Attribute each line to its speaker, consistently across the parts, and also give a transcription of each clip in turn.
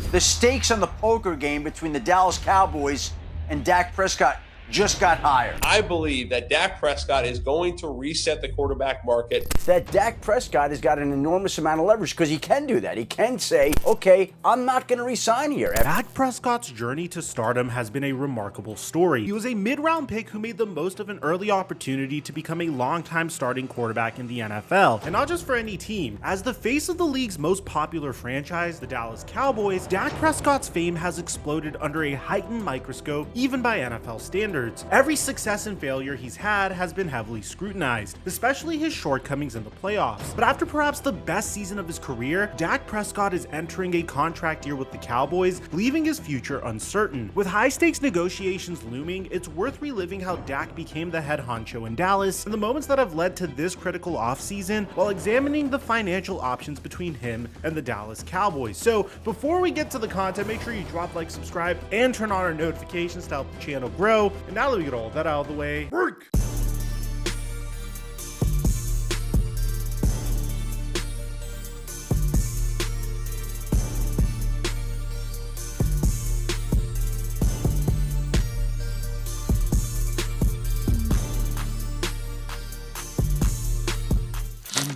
Speaker 1: The stakes on the poker game between the Dallas Cowboys and Dak Prescott just got higher.
Speaker 2: I believe that Dak Prescott is going to reset the quarterback market.
Speaker 1: That Dak Prescott has got an enormous amount of leverage because he can do that. He can say, okay, I'm not going to resign here.
Speaker 3: Dak Prescott's journey to stardom has been a remarkable story. He was a mid-round pick who made the most of an early opportunity to become a long-time starting quarterback in the NFL, and not just for any team. As the face of the league's most popular franchise, the Dallas Cowboys, Dak Prescott's fame has exploded under a heightened microscope, even by NFL standards. Every success and failure he's had has been heavily scrutinized, especially his shortcomings in the playoffs. But after perhaps the best season of his career, Dak Prescott is entering a contract year with the Cowboys, leaving his future uncertain. With high-stakes negotiations looming, it's worth reliving how Dak became the head honcho in Dallas and the moments that have led to this critical offseason while examining the financial options between him and the Dallas Cowboys. So before we get to the content, make sure you drop, like, subscribe, and turn on our notifications to help the channel grow. And now that we get all that out of the way, work!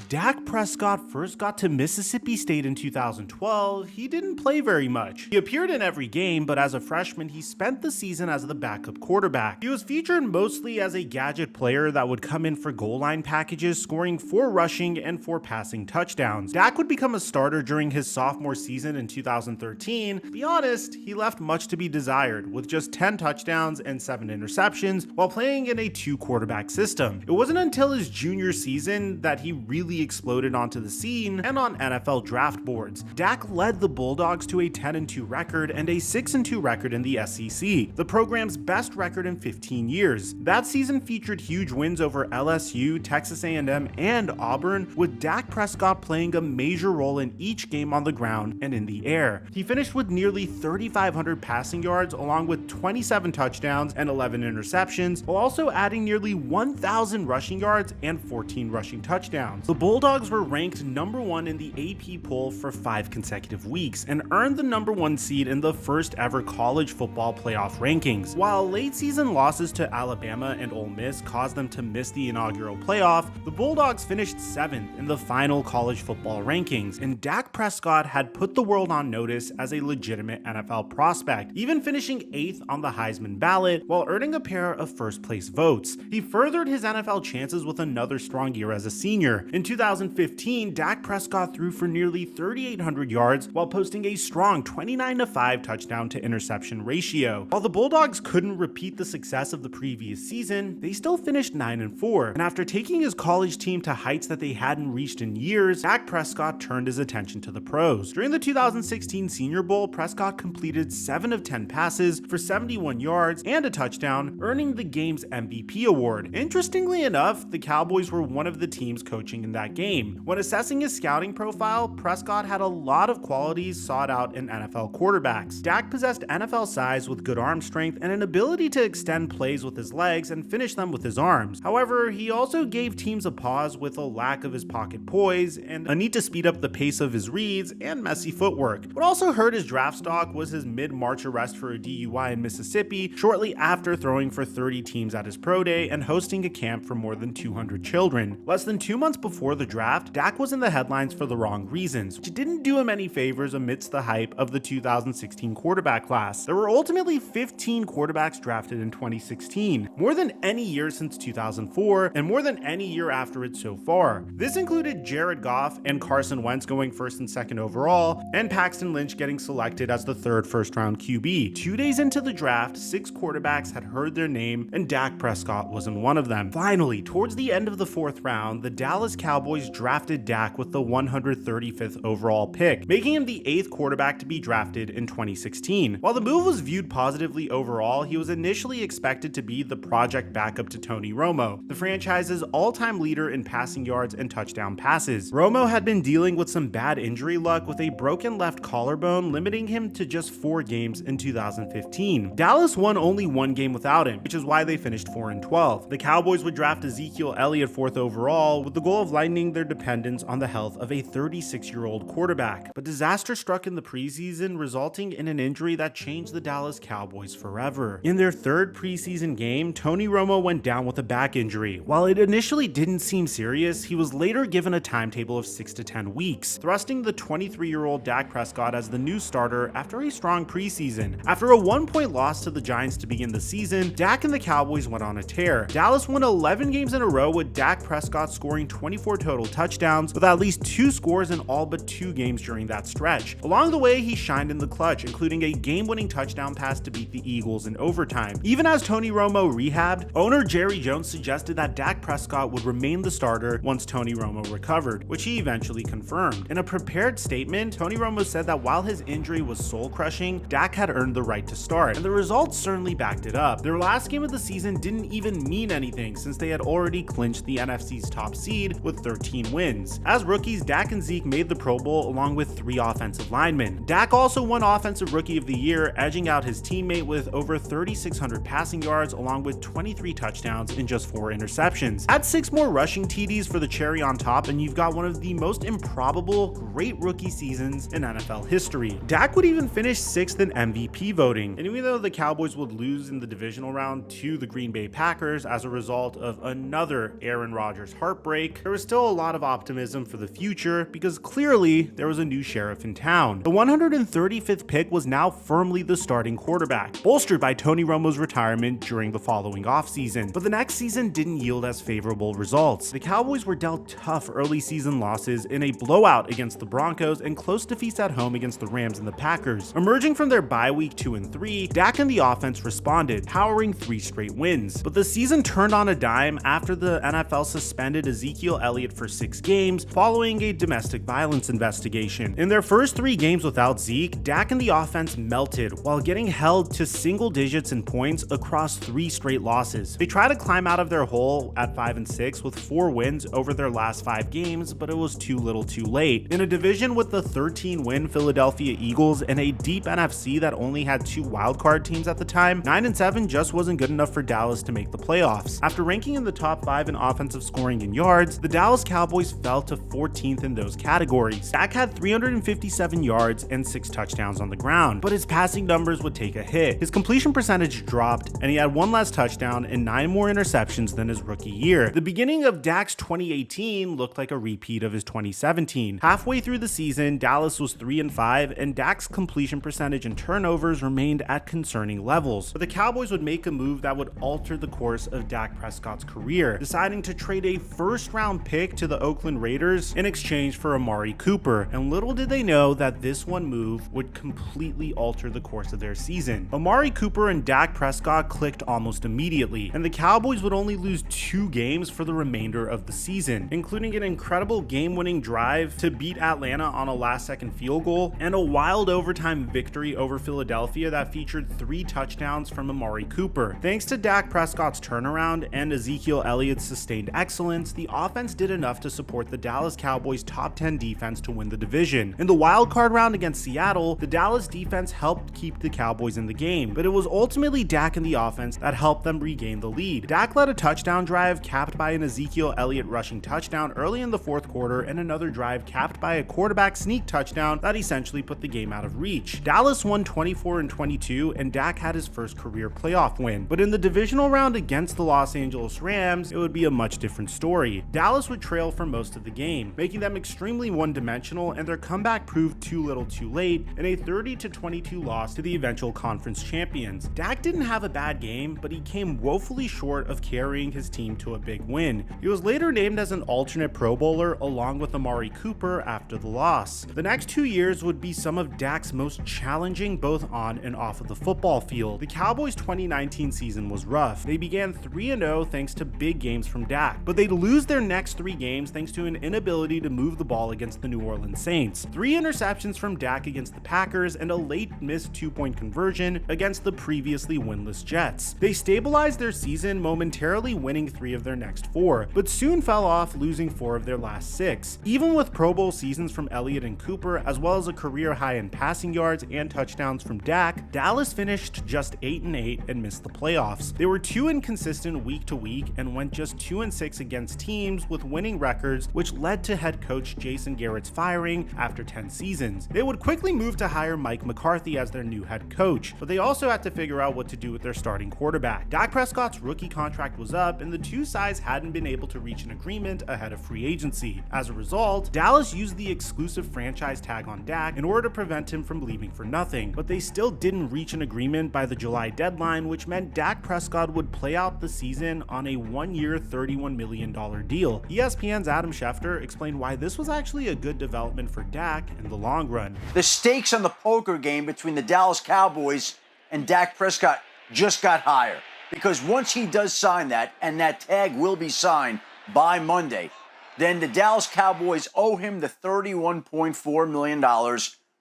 Speaker 3: Dak Prescott first got to Mississippi State in 2012, he didn't play very much. He appeared in every game, but as a freshman, he spent the season as the backup quarterback. He was featured mostly as a gadget player that would come in for goal line packages, scoring 4 rushing and 4 passing touchdowns. Dak would become a starter during his sophomore season in 2013. To be honest, he left much to be desired, with just 10 touchdowns and 7 interceptions while playing in a 2-quarterback system. It wasn't until his junior season that he really exploded onto the scene and on NFL draft boards. Dak led the Bulldogs to a 10-2 record and a 6-2 record in the SEC, the program's best record in 15 years. That season featured huge wins over LSU, Texas A&M, and Auburn, with Dak Prescott playing a major role in each game on the ground and in the air. He finished with nearly 3,500 passing yards along with 27 touchdowns and 11 interceptions, while also adding nearly 1,000 rushing yards and 14 rushing touchdowns. The Bulldogs were ranked number 1 in the AP poll for 5 consecutive weeks and earned the number 1 seed in the first ever college football playoff rankings. While late season losses to Alabama and Ole Miss caused them to miss the inaugural playoff, the Bulldogs finished 7th in the final college football rankings, and Dak Prescott had put the world on notice as a legitimate NFL prospect, even finishing 8th on the Heisman ballot while earning a pair of first place votes. He furthered his NFL chances with another strong year as a senior. In 2015, Dak Prescott threw for nearly 3,800 yards while posting a strong 29-5 touchdown to interception ratio. While the Bulldogs couldn't repeat the success of the previous season, they still finished 9-4. And after taking his college team to heights that they hadn't reached in years, Dak Prescott turned his attention to the pros. During the 2016 Senior Bowl, Prescott completed 7 of 10 passes for 71 yards and a touchdown, earning the game's MVP award. Interestingly enough, the Cowboys were one of the teams coaching in that game. When assessing his scouting profile, Prescott had a lot of qualities sought out in NFL quarterbacks. Dak possessed NFL size with good arm strength and an ability to extend plays with his legs and finish them with his arms. However, he also gave teams a pause with a lack of his pocket poise and a need to speed up the pace of his reads and messy footwork. What also hurt his draft stock was his mid-March arrest for a DUI in Mississippi shortly after throwing for 30 teams at his pro day and hosting a camp for more than 200 children. Less than 2 months before the draft, Dak was in the headlines for the wrong reasons, which didn't do him any favors amidst the hype of the 2016 quarterback class. There were ultimately 15 quarterbacks drafted in 2016, more than any year since 2004 and more than any year after it so far. This included Jared Goff and Carson Wentz going 1st and 2nd overall, and Paxton Lynch getting selected as the 3rd first-round QB. 2 days into the draft, 6 quarterbacks had heard their name, and Dak Prescott wasn't one of them. Finally, towards the end of the 4th round, the Dallas Cowboys drafted Dak with the 135th overall pick, making him the 8th quarterback to be drafted in 2016. While the move was viewed positively overall, he was initially expected to be the project backup to Tony Romo, the franchise's all-time leader in passing yards and touchdown passes. Romo had been dealing with some bad injury luck with a broken left collarbone, limiting him to just 4 games in 2015. Dallas won only 1 game without him, which is why they finished 4-12. The Cowboys would draft Ezekiel Elliott 4th overall, with the goal of lighting claiming their dependence on the health of a 36-year-old quarterback. But disaster struck in the preseason, resulting in an injury that changed the Dallas Cowboys forever. In their third preseason game, Tony Romo went down with a back injury. While it initially didn't seem serious, he was later given a timetable of 6 to 10 weeks, thrusting the 23-year-old Dak Prescott as the new starter after a strong preseason. After a 1-point loss to the Giants to begin the season, Dak and the Cowboys went on a tear. Dallas won 11 games in a row with Dak Prescott scoring 24 total touchdowns, with at least 2 scores in all but 2 games during that stretch. Along the way, he shined in the clutch, including a game-winning touchdown pass to beat the Eagles in overtime. Even as Tony Romo rehabbed, owner Jerry Jones suggested that Dak Prescott would remain the starter once Tony Romo recovered, which he eventually confirmed. In a prepared statement, Tony Romo said that while his injury was soul-crushing, Dak had earned the right to start, and the results certainly backed it up. Their last game of the season didn't even mean anything since they had already clinched the NFC's top seed with 13 wins. As rookies, Dak and Zeke made the Pro Bowl along with 3 offensive linemen. Dak also won Offensive Rookie of the Year, edging out his teammate with over 3,600 passing yards along with 23 touchdowns and just 4 interceptions. Add 6 more rushing TDs for the cherry on top and you've got one of the most improbable great rookie seasons in NFL history. Dak would even finish 6th in MVP voting, and even though the Cowboys would lose in the divisional round to the Green Bay Packers as a result of another Aaron Rodgers heartbreak, there was still a lot of optimism for the future because clearly there was a new sheriff in town. The 135th pick was now firmly the starting quarterback, bolstered by Tony Romo's retirement during the following offseason. But the next season didn't yield as favorable results. The Cowboys were dealt tough early season losses in a blowout against the Broncos and close defeats at home against the Rams and the Packers. Emerging from their bye week 2 and 3, Dak and the offense responded, powering 3 straight wins. But the season turned on a dime after the NFL suspended Ezekiel Elliott for 6 games following a domestic violence investigation. In their first 3 games without Zeke, Dak and the offense melted while getting held to single digits in points across 3 straight losses. They tried to climb out of their hole at 5 and 6 with 4 wins over their last 5 games, but it was too little too late. In a division with the 13-win Philadelphia Eagles and a deep NFC that only had 2 wildcard teams at the time, 9 and 7 just wasn't good enough for Dallas to make the playoffs. After ranking in the top 5 in offensive scoring and yards, the Dallas Cowboys fell to 14th in those categories. Dak had 357 yards and 6 touchdowns on the ground, but his passing numbers would take a hit. His completion percentage dropped, and he had 1 less touchdown and 9 more interceptions than his rookie year. The beginning of Dak's 2018 looked like a repeat of his 2017. Halfway through the season, Dallas was 3 and 5, and Dak's completion percentage and turnovers remained at concerning levels. But the Cowboys would make a move that would alter the course of Dak Prescott's career, deciding to trade a first-round pick to the Oakland Raiders in exchange for Amari Cooper. And little did they know that this one move would completely alter the course of their season. Amari Cooper and Dak Prescott clicked almost immediately, and the Cowboys would only lose 2 games for the remainder of the season, including an incredible game-winning drive to beat Atlanta on a last-second field goal and a wild overtime victory over Philadelphia that featured 3 touchdowns from Amari Cooper. Thanks to Dak Prescott's turnaround and Ezekiel Elliott's sustained excellence, the offense did enough to support the Dallas Cowboys' top 10 defense to win the division. In the wild-card round against Seattle, the Dallas defense helped keep the Cowboys in the game, but it was ultimately Dak and the offense that helped them regain the lead. Dak led a touchdown drive capped by an Ezekiel Elliott rushing touchdown early in the 4th quarter and another drive capped by a quarterback sneak touchdown that essentially put the game out of reach. Dallas won 24-22 and Dak had his first career playoff win, but in the divisional round against the Los Angeles Rams, it would be a much different story. Dallas would trail for most of the game, making them extremely one-dimensional, and their comeback proved too little too late in a 30-22 loss to the eventual conference champions. Dak didn't have a bad game, but he came woefully short of carrying his team to a big win. He was later named as an alternate Pro Bowler along with Amari Cooper after the loss. The next 2 years would be some of Dak's most challenging both on and off of the football field. The Cowboys' 2019 season was rough. They began 3-0 thanks to big games from Dak, but they'd lose their next 3 games thanks to an inability to move the ball against the New Orleans Saints. 3 interceptions from Dak against the Packers and a late missed 2-point conversion against the previously winless Jets. They stabilized their season, momentarily winning 3 of their next 4, but soon fell off, losing 4 of their last 6. Even with Pro Bowl seasons from Elliott and Cooper, as well as a career high in passing yards and touchdowns from Dak, Dallas finished just 8-8 and missed the playoffs. They were too inconsistent week to week and went just 2-6 against teams with wins winning records, which led to head coach Jason Garrett's firing after 10 seasons. They would quickly move to hire Mike McCarthy as their new head coach, but they also had to figure out what to do with their starting quarterback. Dak Prescott's rookie contract was up, and the two sides hadn't been able to reach an agreement ahead of free agency. As a result, Dallas used the exclusive franchise tag on Dak in order to prevent him from leaving for nothing, but they still didn't reach an agreement by the July deadline, which meant Dak Prescott would play out the season on a one-year $31 million deal. ESPN's Adam Schefter explained why this was actually a good development for Dak in the long run.
Speaker 1: The stakes on the poker game between the Dallas Cowboys and Dak Prescott just got higher, because once he does sign that, and that tag will be signed by Monday, then the Dallas Cowboys owe him the $31.4 million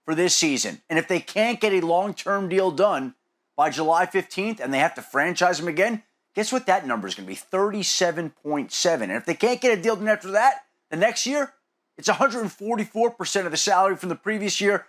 Speaker 1: for this season. And if they can't get a long-term deal done by July 15th and they have to franchise him again, guess what that number is going to be? 37.7. And if they can't get a deal done after that, the next year, it's 144% of the salary from the previous year,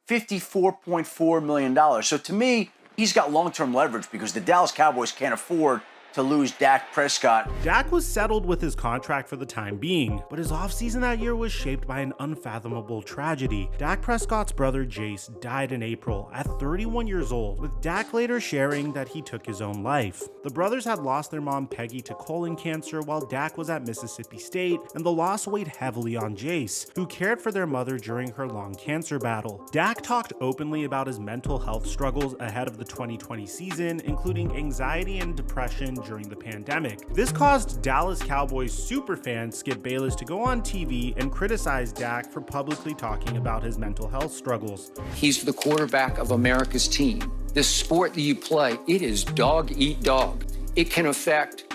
Speaker 1: $54.4 million. So to me, he's got long-term leverage because the Dallas Cowboys can't afford to lose Dak Prescott.
Speaker 3: Dak was settled with his contract for the time being, but his offseason that year was shaped by an unfathomable tragedy. Dak Prescott's brother Jace died in April at 31 years old, with Dak later sharing that he took his own life. The brothers had lost their mom Peggy to colon cancer while Dak was at Mississippi State, and the loss weighed heavily on Jace, who cared for their mother during her long cancer battle. Dak talked openly about his mental health struggles ahead of the 2020 season, including anxiety and depression during the pandemic. This caused Dallas Cowboys superfan Skip Bayless to go on TV and criticize Dak for publicly talking about his mental health struggles.
Speaker 4: He's the quarterback of America's team. This sport that you play, it is dog eat dog. It can affect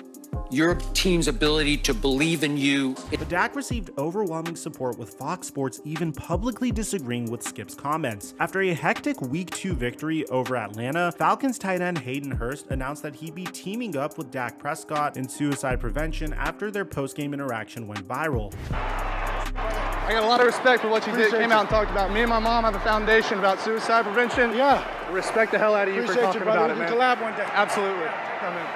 Speaker 4: your team's ability to believe in you.
Speaker 3: But Dak received overwhelming support, with Fox Sports even publicly disagreeing with Skip's comments. After a hectic Week 2 victory over Atlanta, Falcons tight end Hayden Hurst announced that he'd be teaming up with Dak Prescott in suicide prevention after their post-game interaction went viral.
Speaker 5: I got a lot of respect for what you did. Came out and talked about. Me and my mom have a foundation about suicide prevention.
Speaker 6: Yeah.
Speaker 5: Respect the hell out of you for talking about it, man.
Speaker 6: We can collab one day.
Speaker 5: Absolutely. Come in.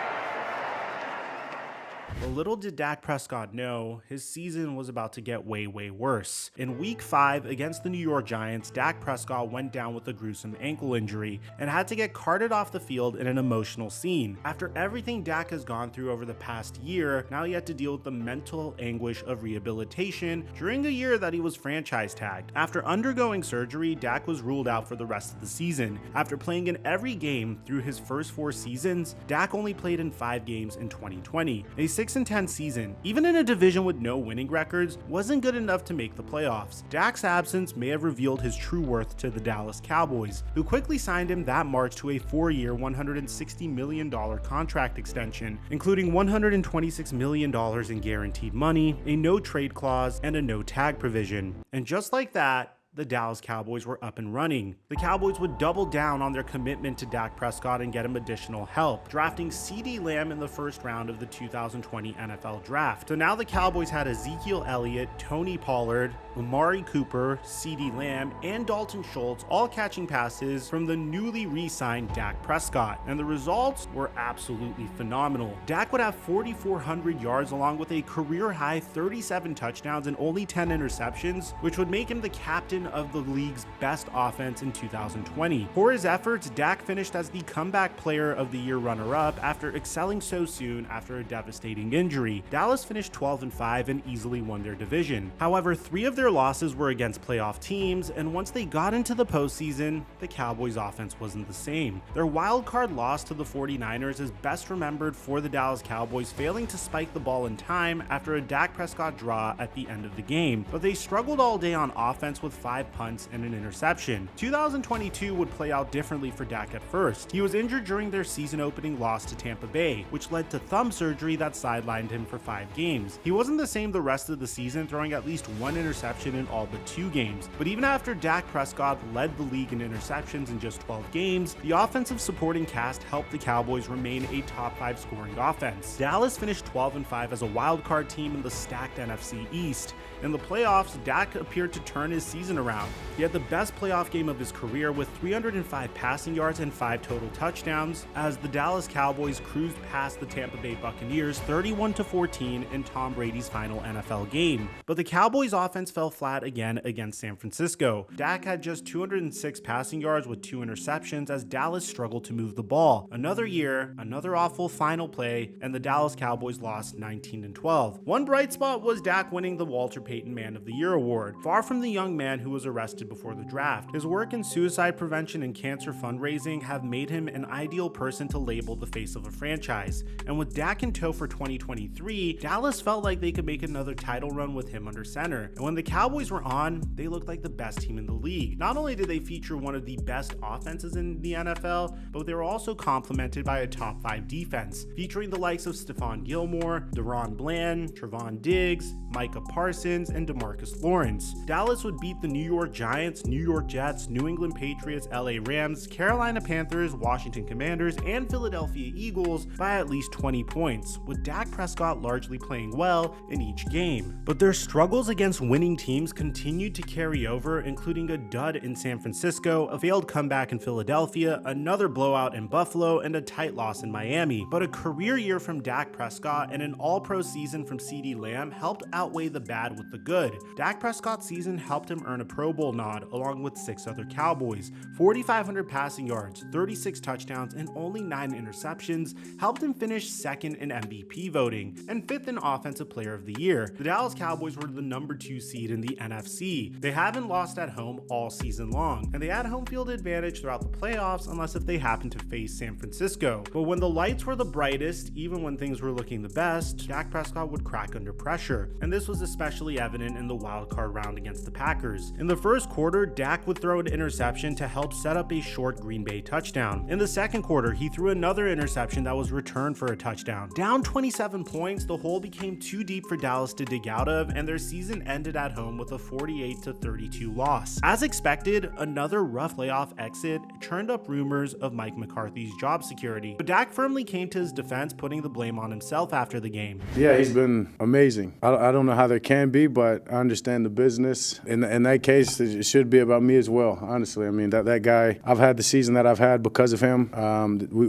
Speaker 3: But little did Dak Prescott know, his season was about to get way worse. In Week 5 against the New York Giants, Dak Prescott went down with a gruesome ankle injury and had to get carted off the field in an emotional scene. After everything Dak has gone through over the past year, now he had to deal with the mental anguish of rehabilitation during a year that he was franchise tagged. After undergoing surgery, Dak was ruled out for the rest of the season. After playing in every game through his first 4 seasons, Dak only played in 5 games in 2020. A 6-10 season, even in a division with no winning records, wasn't good enough to make the playoffs. Dak's absence may have revealed his true worth to the Dallas Cowboys, who quickly signed him that March to a 4-year, $160 million contract extension, including $126 million in guaranteed money, a no-trade clause, and a no-tag provision. And just like that, the Dallas Cowboys were up and running. The Cowboys would double down on their commitment to Dak Prescott and get him additional help, drafting CeeDee Lamb in the first round of the 2020 NFL Draft. So now the Cowboys had Ezekiel Elliott, Tony Pollard, Amari Cooper, CeeDee Lamb, and Dalton Schultz all catching passes from the newly re-signed Dak Prescott, and the results were absolutely phenomenal. Dak would have 4,400 yards along with a career-high 37 touchdowns and only 10 interceptions, which would make him the captain of the league's best offense in 2020. For his efforts, Dak finished as the Comeback Player of the Year runner-up after excelling so soon after a devastating injury. Dallas finished 12-5 and easily won their division. However, 3 of their losses were against playoff teams, and once they got into the postseason, the Cowboys' offense wasn't the same. Their wild-card loss to the 49ers is best remembered for the Dallas Cowboys failing to spike the ball in time after a Dak Prescott draw at the end of the game, but they struggled all day on offense with 5 punts and an interception. 2022 would play out differently for Dak at first. He was injured during their season-opening loss to Tampa Bay, which led to thumb surgery that sidelined him for 5 games. He wasn't the same the rest of the season, throwing at least 1 interception in all but 2 games. But even after Dak Prescott led the league in interceptions in just 12 games, the offensive supporting cast helped the Cowboys remain a top 5 scoring offense. Dallas finished 12-5 as a wild card team in the stacked NFC East. In the playoffs, Dak appeared to turn his season turnaround. He had the best playoff game of his career with 305 passing yards and 5 total touchdowns as the Dallas Cowboys cruised past the Tampa Bay Buccaneers 31-14 in Tom Brady's final NFL game. But the Cowboys offense fell flat again against San Francisco. Dak had just 206 passing yards with 2 interceptions as Dallas struggled to move the ball. Another year, another awful final play, and the Dallas Cowboys lost 19-12. One bright spot was Dak winning the Walter Payton Man of the Year award. Far from the young man who was arrested before the draft, his work in suicide prevention and cancer fundraising have made him an ideal person to label the face of a franchise. And with Dak in tow for 2023, Dallas felt like they could make another title run with him under center. And when the Cowboys were on, they looked like the best team in the league. Not only did they feature one of the best offenses in the NFL, but they were also complemented by a top 5 defense, featuring the likes of Stephon Gilmore, Deron Bland, Trevon Diggs, Micah Parsons, and DeMarcus Lawrence. Dallas would beat the New York Giants, New York Jets, New England Patriots, LA Rams, Carolina Panthers, Washington Commanders, and Philadelphia Eagles by at least 20 points, with Dak Prescott largely playing well in each game. But their struggles against winning teams continued to carry over, including a dud in San Francisco, a failed comeback in Philadelphia, another blowout in Buffalo, and a tight loss in Miami. But a career year from Dak Prescott and an all-pro season from CeeDee Lamb helped outweigh the bad with the good. Dak Prescott's season helped him earn a Pro Bowl nod along with 6 other Cowboys. 4,500 passing yards, 36 touchdowns, and only 9 interceptions helped him finish 2nd in MVP voting and 5th in Offensive Player of the Year. The Dallas Cowboys were the number 2 seed in the NFC. They haven't lost at home all season long, and they had home field advantage throughout the playoffs unless if they happened to face San Francisco. But when the lights were the brightest, even when things were looking the best, Dak Prescott would crack under pressure, and this was especially evident in the wildcard round against the Packers. In the first quarter, Dak would throw an interception to help set up a short Green Bay touchdown. In the second quarter, he threw another interception that was returned for a touchdown. Down 27 points, the hole became too deep for Dallas to dig out of, and their season ended at home with a 48-32 loss. As expected, another rough playoff exit churned up rumors of Mike McCarthy's job security, but Dak firmly came to his defense, putting the blame on himself after the game.
Speaker 6: Yeah, he's been amazing. I don't know how there can be, but I understand the business. In that case, it should be about me as well, honestly. I mean, that guy, I've had the season that I've had because of him.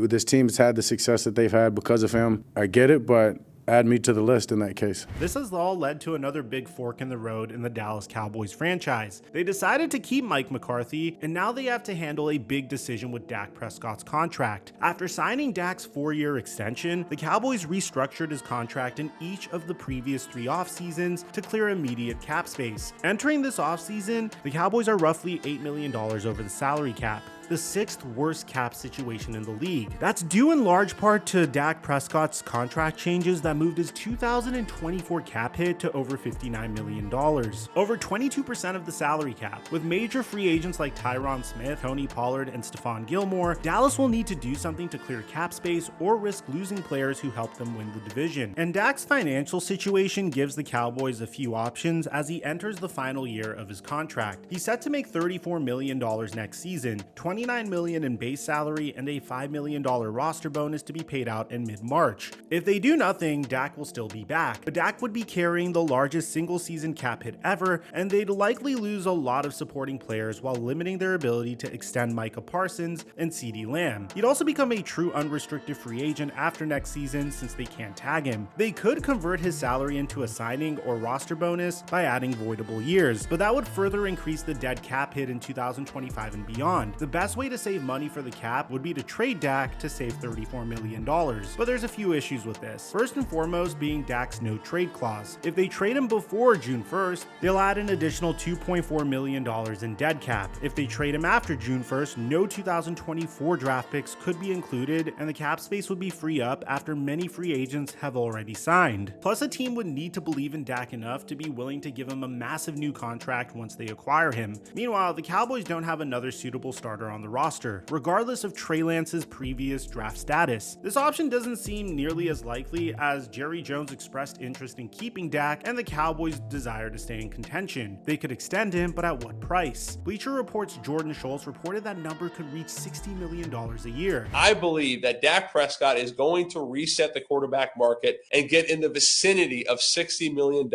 Speaker 6: This team has had the success that they've had because of him. I get it, but add me to the list in that case.
Speaker 3: This has all led to another big fork in the road in the Dallas Cowboys franchise. They decided to keep Mike McCarthy, and now they have to handle a big decision with Dak Prescott's contract. After signing Dak's 4-year extension, the Cowboys restructured his contract in each of the previous 3 off seasons to clear immediate cap space. Entering this offseason, the Cowboys are roughly $8 million over the salary cap, the 6th worst cap situation in the league. That's due in large part to Dak Prescott's contract changes that moved his 2024 cap hit to over $59 million, over 22% of the salary cap. With major free agents like Tyron Smith, Tony Pollard, and Stephon Gilmore, Dallas will need to do something to clear cap space or risk losing players who helped them win the division. And Dak's financial situation gives the Cowboys a few options as he enters the final year of his contract. He's set to make $34 million next season, $29 million in base salary, and a $5 million roster bonus to be paid out in mid-March. If they do nothing, Dak will still be back, but Dak would be carrying the largest single season cap hit ever, and they'd likely lose a lot of supporting players while limiting their ability to extend Micah Parsons and CeeDee Lamb. He'd also become a true unrestricted free agent after next season since they can't tag him. They could convert his salary into a signing or roster bonus by adding voidable years, but that would further increase the dead cap hit in 2025 and beyond. The best way to save money for the cap would be to trade Dak to save $34 million, but there's a few issues with this. First and foremost being Dak's no trade clause. If they trade him before June 1st, they'll add an additional $2.4 million in dead cap. If they trade him after June 1st, no 2024 draft picks could be included, and the cap space would be free up after many free agents have already signed. Plus, a team would need to believe in Dak enough to be willing to give him a massive new contract once they acquire him. Meanwhile, the Cowboys don't have another suitable starter on the roster, regardless of Trey Lance's previous draft status. This option doesn't seem nearly as likely, as Jerry Jones expressed interest in keeping Dak and the Cowboys' desire to stay in contention. They could extend him, but at what price? Bleacher Report's Jordan Schultz reported that number could reach $60 million a year.
Speaker 2: I believe that Dak Prescott is going to reset the quarterback market and get in the vicinity of $60 million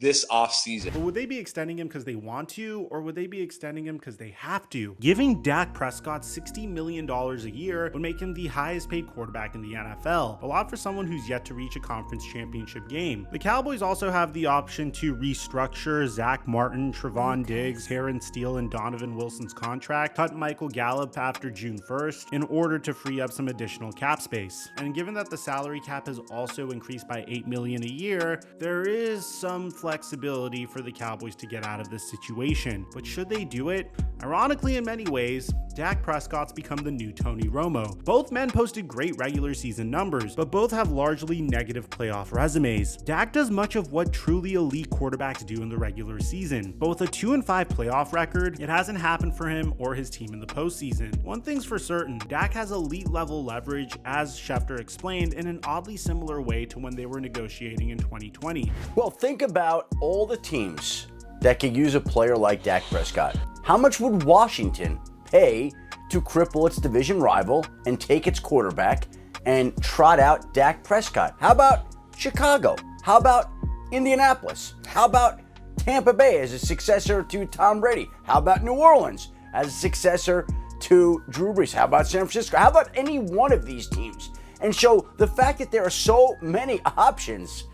Speaker 2: this offseason.
Speaker 3: But would they be extending him because they want to, or would they be extending him because they have to? Giving Dak Prescott $60 million a year would make him the highest paid quarterback in the NFL, a lot for someone who's yet to reach a conference championship game. The Cowboys also have the option to restructure Zach Martin, Trevon Diggs, Aaron Steele, and Donovan Wilson's contract, cut Michael Gallup after June 1st in order to free up some additional cap space. And given that the salary cap has also increased by $8 million a year, there is some flexibility for the Cowboys to get out of this situation. But should they do it? Ironically, in many ways, Dak Prescott's become the new Tony Romo. Both men posted great regular season numbers, but both have largely negative playoff resumes. Dak does much of what truly elite quarterbacks do in the regular season. Both a 2-5 playoff record, it hasn't happened for him or his team in the postseason. One thing's for certain, Dak has elite level leverage, as Schefter explained, in an oddly similar way to when they were negotiating in 2020.
Speaker 1: Well, think about all the teams that could use a player like Dak Prescott. How much would Washington pay to cripple its division rival and take its quarterback and trot out Dak Prescott? How about Chicago? How about Indianapolis? How about Tampa Bay as a successor to Tom Brady? How about New Orleans as a successor to Drew Brees? How about San Francisco? How about any one of these teams? And so the fact that there are so many options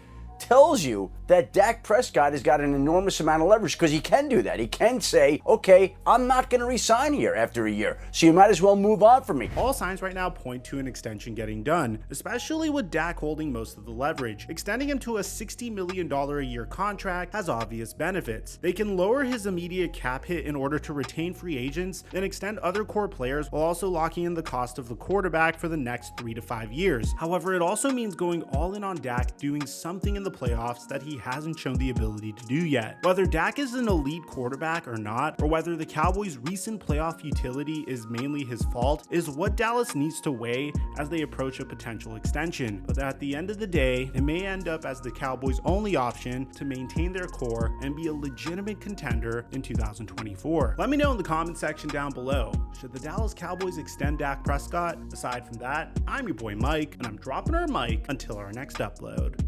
Speaker 1: tells you that Dak Prescott has got an enormous amount of leverage, because he can do that. He can say, okay, I'm not going to resign here after a year, so you might as well move on from me.
Speaker 3: All signs right now point to an extension getting done, especially with Dak holding most of the leverage. Extending him to a $60 million a year contract has obvious benefits. They can lower his immediate cap hit in order to retain free agents and extend other core players, while also locking in the cost of the quarterback for the next 3 to 5 years. However, it also means going all in on Dak doing something in the playoffs that he hasn't shown the ability to do yet. Whether Dak is an elite quarterback or not, or whether the Cowboys' recent playoff utility is mainly his fault, is what Dallas needs to weigh as they approach a potential extension. But at the end of the day, it may end up as the Cowboys' only option to maintain their core and be a legitimate contender in 2024. Let me know in the comment section down below. Should the Dallas Cowboys extend Dak Prescott? Aside from that, I'm your boy Mike, and I'm dropping our mic until our next upload.